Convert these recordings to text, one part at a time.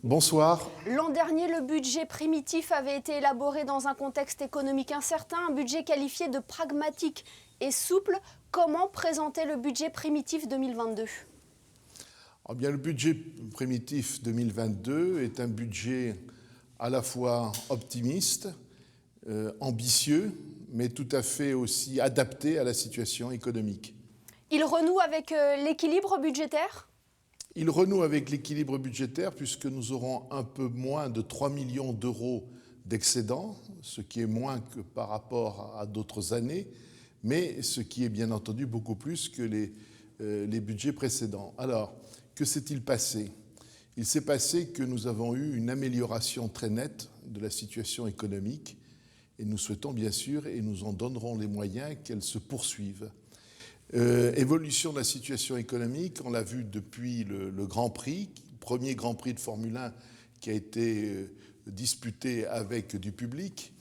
Bonsoir. L'an dernier, le budget primitif avait été élaboré dans un contexte économique incertain, un budget qualifié de pragmatique et souple. Comment présenter le budget primitif 2022 ? Eh bien, le budget primitif 2022 est un budget à la fois optimiste, ambitieux, mais tout à fait aussi adapté à la situation économique. Il renoue avec l'équilibre budgétaire ? Il renoue avec l'équilibre budgétaire puisque nous aurons un peu moins de 3 millions d'euros d'excédent, ce qui est moins que par rapport à d'autres années, mais ce qui est bien entendu beaucoup plus que les budgets précédents. Alors, que s'est-il passé ? Il s'est passé que nous avons eu une amélioration très nette de la situation économique et nous souhaitons bien sûr, et nous en donnerons les moyens, qu'elle se poursuive. Évolution de la situation économique, on l'a vu depuis le Grand Prix, premier Grand Prix de Formule 1 qui a été disputé avec du public,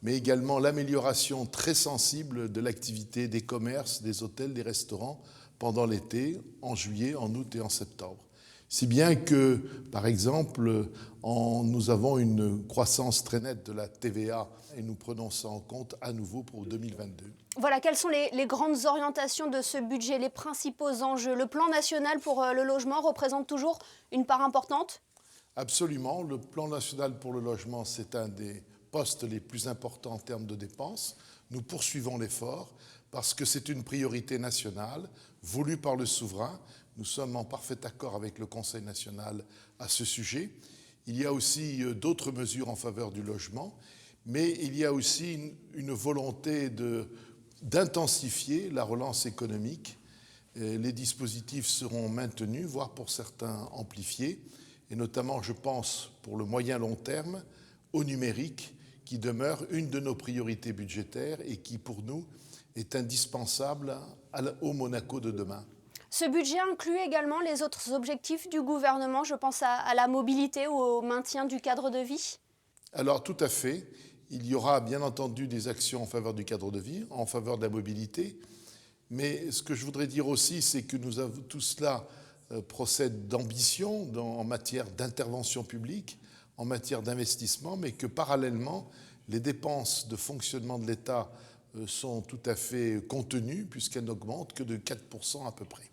mais également l'amélioration très sensible de l'activité des commerces, des hôtels, des restaurants pendant l'été, en juillet, en août et en septembre. Si bien que, par exemple, nous avons une croissance très nette de la TVA et nous prenons ça en compte à nouveau pour 2022. Voilà, quelles sont les grandes orientations de ce budget, les principaux enjeux ? Le plan national pour le logement représente toujours une part importante ? Absolument. Le plan national pour le logement, c'est un des postes les plus importants en termes de dépenses. Nous poursuivons l'effort parce que c'est une priorité nationale voulue par le souverain. Nous sommes en parfait accord avec le Conseil national à ce sujet. Il y a aussi d'autres mesures en faveur du logement, mais il y a aussi une volonté d'intensifier la relance économique. Les dispositifs seront maintenus, voire pour certains amplifiés, et notamment, je pense, pour le moyen-long terme, au numérique, qui demeure une de nos priorités budgétaires et qui, pour nous, est indispensable au Monaco de demain. Ce budget inclut également les autres objectifs du gouvernement, je pense à la mobilité ou au maintien du cadre de vie ? Alors, tout à fait. Il y aura bien entendu des actions en faveur du cadre de vie, en faveur de la mobilité. Mais ce que je voudrais dire aussi, c'est que tout cela procède d'ambition en matière d'intervention publique, en matière d'investissement, mais que parallèlement, les dépenses de fonctionnement de l'État sont tout à fait contenues, puisqu'elles n'augmentent que de 4% à peu près.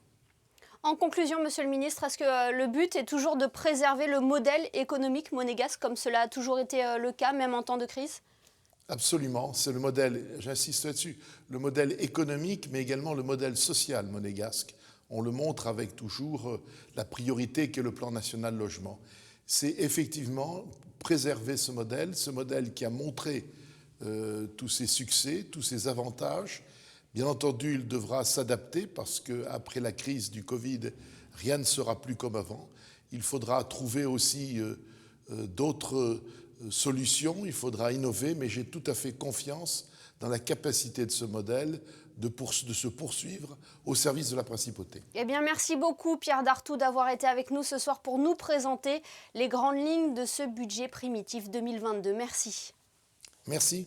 En conclusion, Monsieur le Ministre, est-ce que le but est toujours de préserver le modèle économique monégasque, comme cela a toujours été le cas, même en temps de crise ? Absolument, c'est le modèle, j'insiste là-dessus, le modèle économique, mais également le modèle social monégasque. On le montre avec toujours la priorité qu'est le plan national logement. C'est effectivement préserver ce modèle qui a montré tous ses succès, tous ses avantages. Bien entendu, il devra s'adapter parce qu'après la crise du Covid, rien ne sera plus comme avant. Il faudra trouver aussi d'autres solutions, il faudra innover, mais j'ai tout à fait confiance dans la capacité de ce modèle de se poursuivre au service de la principauté. Eh bien, merci beaucoup Pierre Dartout d'avoir été avec nous ce soir pour nous présenter les grandes lignes de ce budget primitif 2022. Merci. Merci.